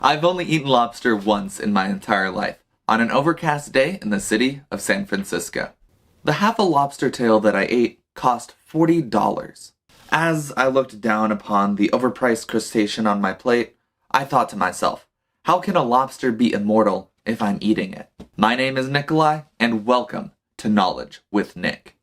I've only eaten lobster once in my entire life, on an overcast day in the city of San Francisco. The half a lobster tail that I ate cost $40. As I looked down upon the overpriced crustacean on my plate, I thought to myself, how can a lobster be immortal if I'm eating it? My name is Nikolai, and welcome to Knowledge with Nik.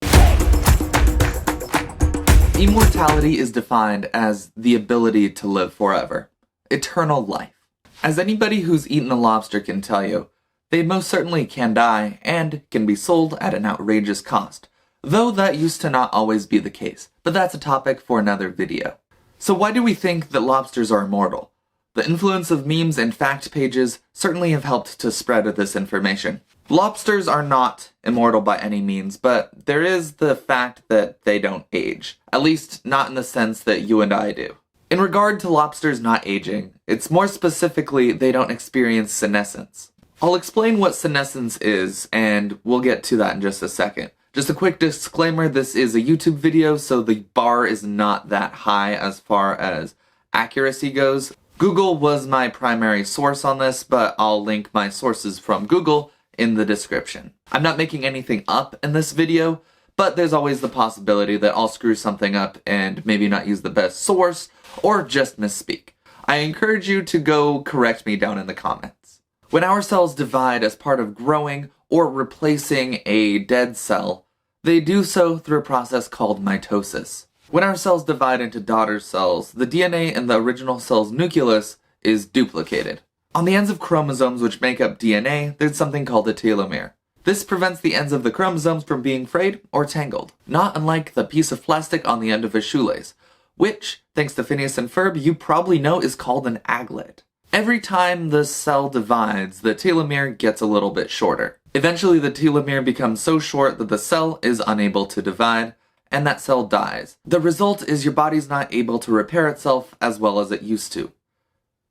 Immortality is defined as the ability to live forever, eternal life. As anybody who's eaten a lobster can tell you, they most certainly can die and can be sold at an outrageous cost, though that used to not always be the case, but that's a topic for another video. So why do we think that lobsters are immortal? The influence of memes and fact pages certainly have helped to spread this information. Lobsters are not immortal by any means, but there is the fact that they don't age, at least not in the sense that you and I do. In regard to lobsters not aging, it's more specifically they don't experience senescence. I'll explain what senescence is, and we'll get to that in just a second. Just a quick disclaimer, this is a YouTube video, so the bar is not that high as far as accuracy goes. Google was my primary source on this, but I'll link my sources from Google in the description. I'm not making anything up in this video, but there's always the possibility that I'll screw something up and maybe not use the best source, or just misspeak. I encourage you to go correct me down in the comments. When our cells divide as part of growing or replacing a dead cell, they do so through a process called mitosis. When our cells divide into daughter cells, the DNA in the original cell's nucleus is duplicated. On the ends of chromosomes which make up DNA, there's something called a telomere. This prevents the ends of the chromosomes from being frayed or tangled, not unlike the piece of plastic on the end of a shoelace, which, thanks to Phineas and Ferb, you probably know is called an aglet. Every time the cell divides, the telomere gets a little bit shorter. Eventually the telomere becomes so short that the cell is unable to divide, and that cell dies. The result is your body's not able to repair itself as well as it used to.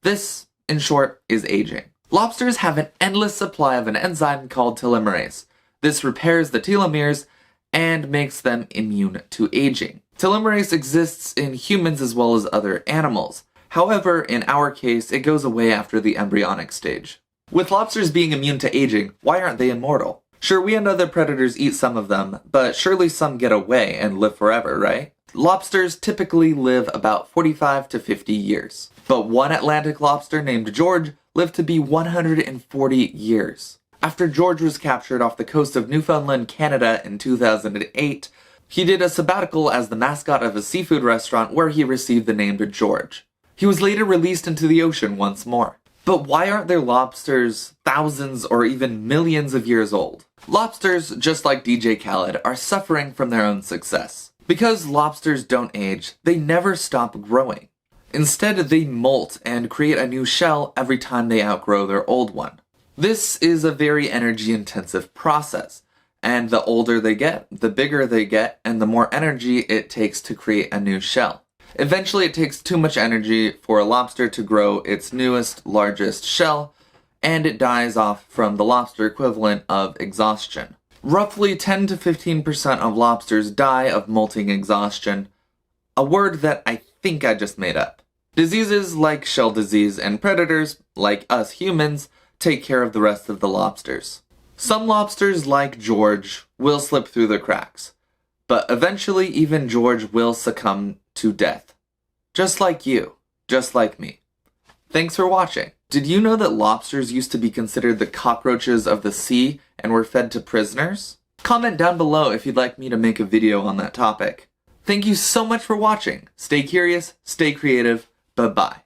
This, in short, is aging. Lobsters have an endless supply of an enzyme called telomerase. This repairs the telomeres and makes them immune to aging. Telomerase exists in humans as well as other animals. However, in our case, it goes away after the embryonic stage. With lobsters being immune to aging, why aren't they immortal? Sure, we and other predators eat some of them, but surely some get away and live forever, right? Lobsters typically live about 45 to 50 years. But one Atlantic lobster named George lived to be 140 years. After George was captured off the coast of Newfoundland, Canada in 2008, he did a sabbatical as the mascot of a seafood restaurant where he received the name George. He was later released into the ocean once more. But why aren't there lobsters thousands or even millions of years old? Lobsters, just like DJ Khaled, are suffering from their own success. Because lobsters don't age, they never stop growing. Instead, they molt and create a new shell every time they outgrow their old one. This is a very energy-intensive process, and the older they get, the bigger they get, and the more energy it takes to create a new shell. Eventually, it takes too much energy for a lobster to grow its newest, largest shell, and it dies off from the lobster equivalent of exhaustion. Roughly 10 to 15% of lobsters die of molting exhaustion, a word that I think I just made up. Diseases like shell disease and predators, like us humans, take care of the rest of the lobsters. Some lobsters, like George, will slip through the cracks, but eventually even George will succumb to death. Just like you, just like me. Thanks for watching. Did you know that lobsters used to be considered the cockroaches of the sea and were fed to prisoners? Comment down below if you'd like me to make a video on that topic. Thank you so much for watching. Stay curious, stay creative, bye-bye.